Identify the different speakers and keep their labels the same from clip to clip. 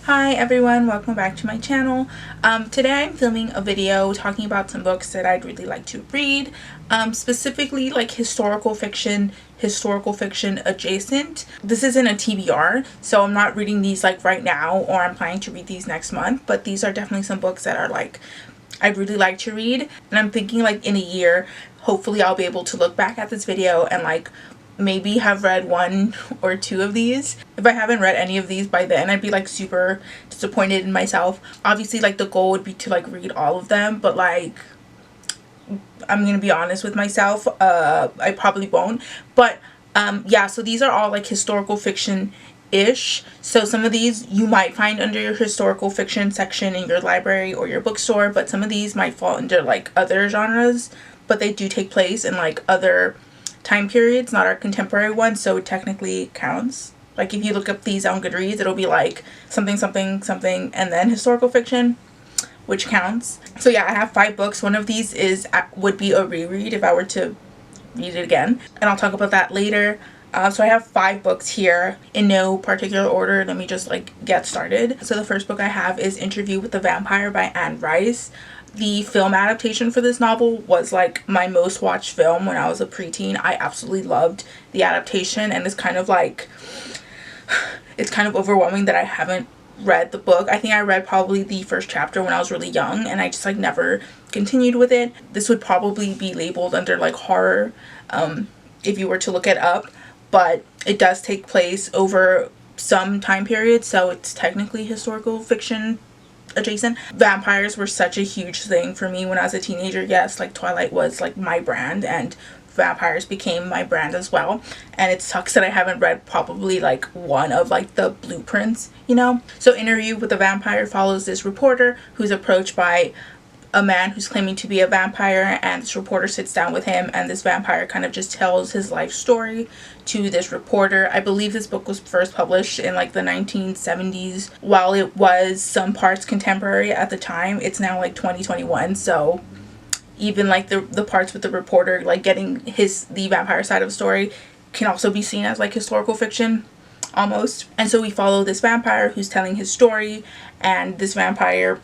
Speaker 1: Hi everyone, welcome back to my channel. Today I'm filming a video talking about some books that I'd really like to read, specifically like historical fiction adjacent. This isn't a TBR, so I'm not reading these like right now, or I'm planning to read these next month, but these are definitely some books that are like I'd really like to read, and I'm thinking like in a year, hopefully I'll be able to look back at this video and like maybe have read one or two of these. If I haven't read any of these by then, I'd be like super disappointed in myself. Obviously, like the goal would be to like read all of them, but like I'm gonna be honest with myself, I probably won't. But yeah, so these are all like historical fiction ish. So some of these you might find under your historical fiction section in your library or your bookstore, but some of these might fall under like other genres, but they do take place in like other time periods, not our contemporary ones, so it technically counts. Like if you look up these on Goodreads, it'll be like something something something and then historical fiction, which counts. So yeah, I have 5 books. One of these would be a reread if I were to read it again, and I'll talk about that later. So I have 5 books here in no particular order. Let me just like get started. So the first book I have is Interview with the Vampire by Anne Rice. The film adaptation for this novel was like my most watched film when I was a preteen. I absolutely loved the adaptation, and it's kind of overwhelming that I haven't read the book. I think I read probably the first chapter when I was really young, and I just like never continued with it. This would probably be labeled under like horror if you were to look it up, but it does take place over some time period, so it's technically historical fiction adjacent. Vampires were such a huge thing for me when I was a teenager. Yes, like Twilight was like my brand, and vampires became my brand as well, and it sucks that I haven't read probably like one of like the blueprints, you know. So Interview with the Vampire follows this reporter who's approached by a man who's claiming to be a vampire, and this reporter sits down with him, and this vampire kind of just tells his life story to this reporter. I believe this book was first published in like the 1970s. While it was some parts contemporary at the time, it's now like 2021, so even like the parts with the reporter like getting the vampire side of the story can also be seen as like historical fiction almost. And so we follow this vampire who's telling his story, and this vampire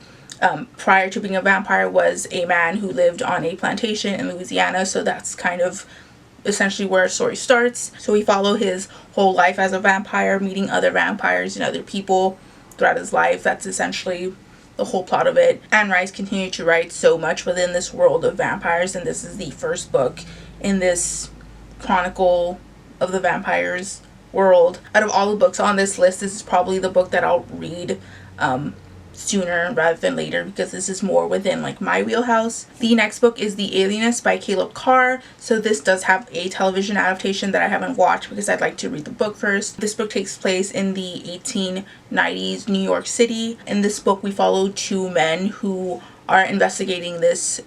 Speaker 1: prior to being a vampire was a man who lived on a plantation in Louisiana, so that's kind of essentially where our story starts. So we follow his whole life as a vampire, meeting other vampires and other people throughout his life. That's essentially the whole plot of it. Anne Rice continued to write so much within this world of vampires, and this is the first book in this chronicle of the vampires world. Out of all the books on this list, this is probably the book that I'll read sooner rather than later, because this is more within like my wheelhouse. The next book is The Alienist by Caleb Carr. So this does have a television adaptation that I haven't watched because I'd like to read the book first. This book takes place in the 1890s New York City. In this book we follow 2 men who are investigating this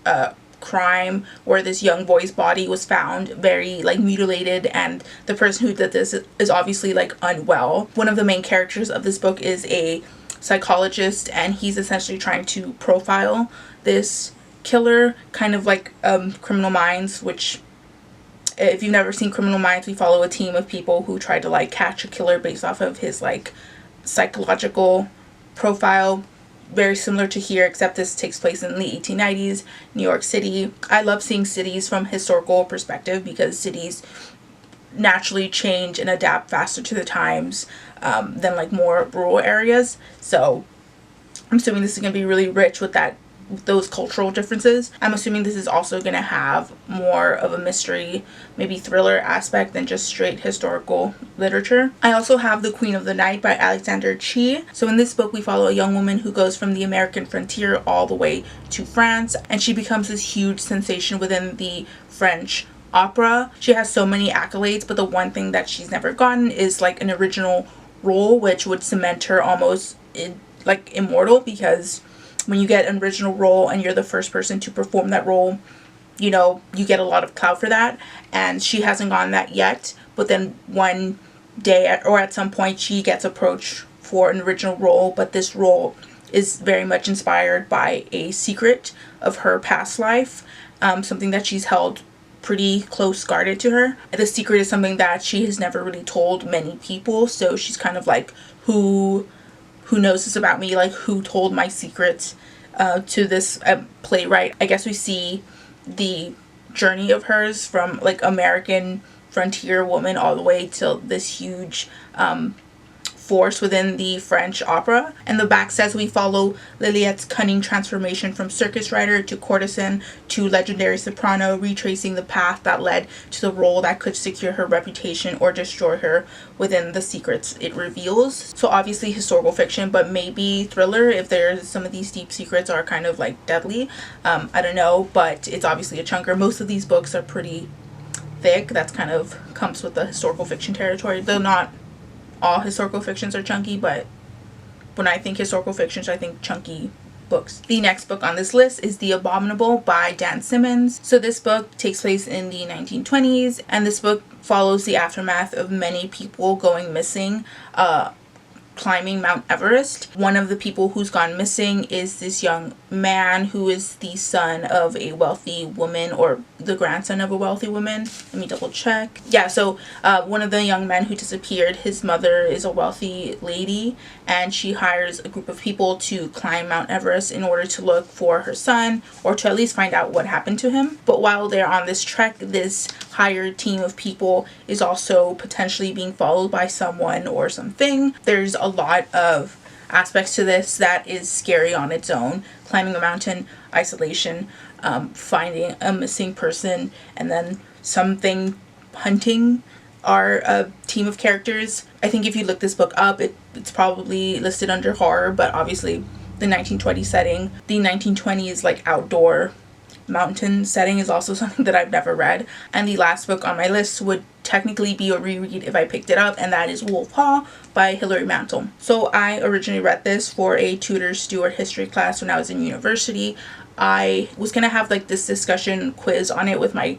Speaker 1: crime where this young boy's body was found very like mutilated, and the person who did this is obviously like unwell. One of the main characters of this book is a psychologist, and he's essentially trying to profile this killer, kind of like Criminal Minds, which if you've never seen Criminal Minds, we follow a team of people who try to like catch a killer based off of his like psychological profile. Very similar to here, except this takes place in the 1890s New York City. I love seeing cities from historical perspective because cities naturally change and adapt faster to the times than like more rural areas. So I'm assuming this is going to be really rich with those cultural differences. I'm assuming this is also going to have more of a mystery, maybe thriller aspect than just straight historical literature. I also have The Queen of the Night by Alexander Chee. So in this book we follow a young woman who goes from the American frontier all the way to France, and she becomes this huge sensation within the French opera. She has so many accolades, but the one thing that she's never gotten is like an original role, which would cement her almost like immortal, because when you get an original role and you're the first person to perform that role, you know, you get a lot of clout for that, and she hasn't gotten that yet. But then one day or at some point she gets approached for an original role, but this role is very much inspired by a secret of her past life, something that she's held pretty close guarded to her. The secret is something that she has never really told many people, so she's kind of like, who who knows this about me, like who told my secrets to this playwright. I guess we see the journey of hers from like American frontier woman all the way to this huge force within the French opera. And the back says we follow Liliette's cunning transformation from circus rider to courtesan to legendary soprano, retracing the path that led to the role that could secure her reputation or destroy her within the secrets it reveals. So obviously historical fiction, but maybe thriller if there's some of these deep secrets are kind of like deadly. I don't know, but it's obviously a chunker. Most of these books are pretty thick. That's kind of comes with the historical fiction territory, though not all historical fictions are chunky, but when I think historical fictions, I think chunky books. The next book on this list is The Abominable by Dan Simmons. So this book takes place in the 1920s, and this book follows the aftermath of many people going missing climbing Mount Everest. One of the people who's gone missing is this young man who is the son of a wealthy woman, or the grandson of a wealthy woman. Let me double check. Yeah, so one of the young men who disappeared, his mother is a wealthy lady, and she hires a group of people to climb Mount Everest in order to look for her son, or to at least find out what happened to him. But while they're on this trek, this hired team of people is also potentially being followed by someone or something. There's a lot of aspects to this that is scary on its own. Climbing a mountain, isolation, finding a missing person, and then something hunting are a team of characters. I think if you look this book up, it's probably listed under horror, but obviously the 1920s setting, the 1920s like outdoor mountain setting is also something that I've never read. And the last book on my list would technically be a reread if I picked it up, and that is Wolf Hall by Hilary Mantel. So I originally read this for a Tudor Stuart history class when I was in university. I was gonna have like this discussion quiz on it with my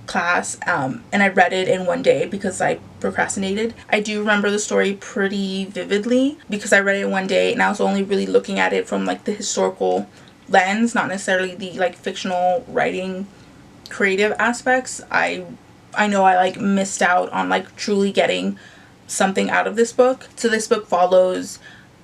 Speaker 1: class, and I read it in one day because I procrastinated. I do remember the story pretty vividly because I read it in one day, and I was only really looking at it from like the historical lens, not necessarily the like fictional writing creative aspects. I know I like missed out on like truly getting something out of this book. So this book follows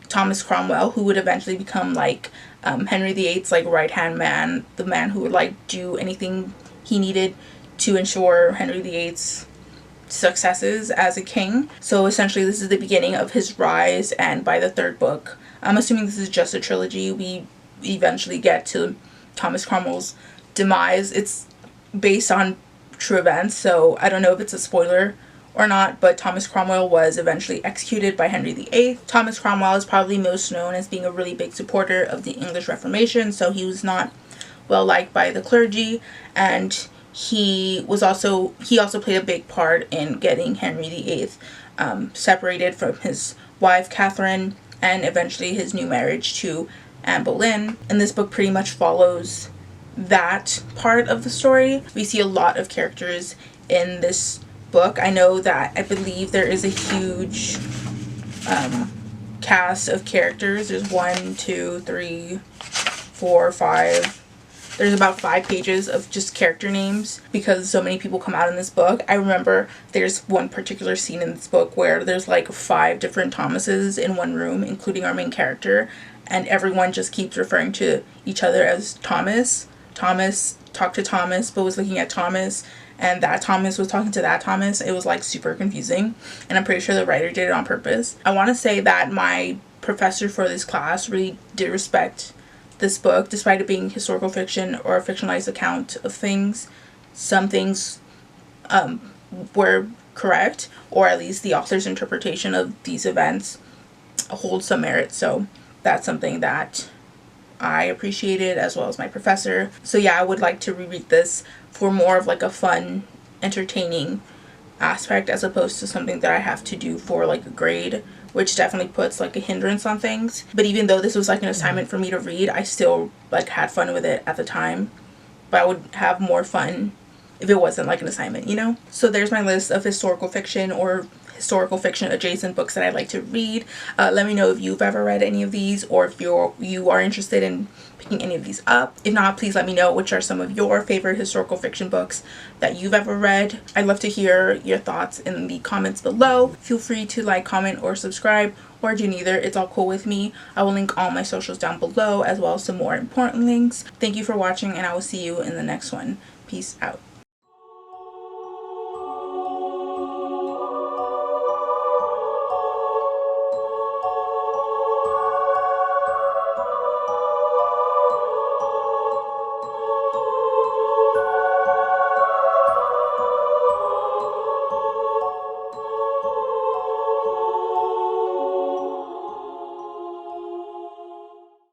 Speaker 1: Thomas Cromwell, who would eventually become like Henry VIII's like right hand man, the man who would like do anything he needed to ensure Henry VIII's successes as a king. So essentially this is the beginning of his rise, and by the third book, I'm assuming this is just a trilogy, we eventually get to Thomas Cromwell's demise. It's based on true events, so I don't know if it's a spoiler or not, but Thomas Cromwell was eventually executed by Henry VIII. Thomas Cromwell is probably most known as being a really big supporter of the English Reformation, so he was not well liked by the clergy, and he also played a big part in getting Henry VIII separated from his wife Catherine, and eventually his new marriage to Anne Boleyn. And this book pretty much follows that part of the story. We see a lot of characters in this book. I believe there is a huge cast of characters. There's 1, 2, 3, 4, 5. There's about 5 pages of just character names because so many people come out in this book. I remember there's one particular scene in this book where there's like 5 different Thomases in one room, including our main character, and everyone just keeps referring to each other as Thomas. Thomas talked to Thomas but was looking at Thomas, and that Thomas was talking to that Thomas. It was like super confusing, and I'm pretty sure the writer did it on purpose. I want to say that my professor for this class really did respect this book, despite it being historical fiction or a fictionalized account of things. Some things were correct, or at least the author's interpretation of these events holds some merit. So that's something that I appreciated, as well as my professor. So yeah, I would like to reread this for more of like a fun, entertaining aspect, as opposed to something that I have to do for like a grade, which definitely puts like a hindrance on things. But even though this was like an assignment for me to read, I still like had fun with it at the time. But I would have more fun if it wasn't like an assignment, you know? So there's my list of historical fiction or historical fiction adjacent books that I like to read. Let me know if you've ever read any of these, or if you are interested in picking any of these up. If not, please let me know which are some of your favorite historical fiction books that you've ever read. I'd love to hear your thoughts in the comments below. Feel free to like, comment, or subscribe, or do neither. It's all cool with me. I will link all my socials down below, as well as some more important links. Thank you for watching, and I will see you in the next one. Peace out.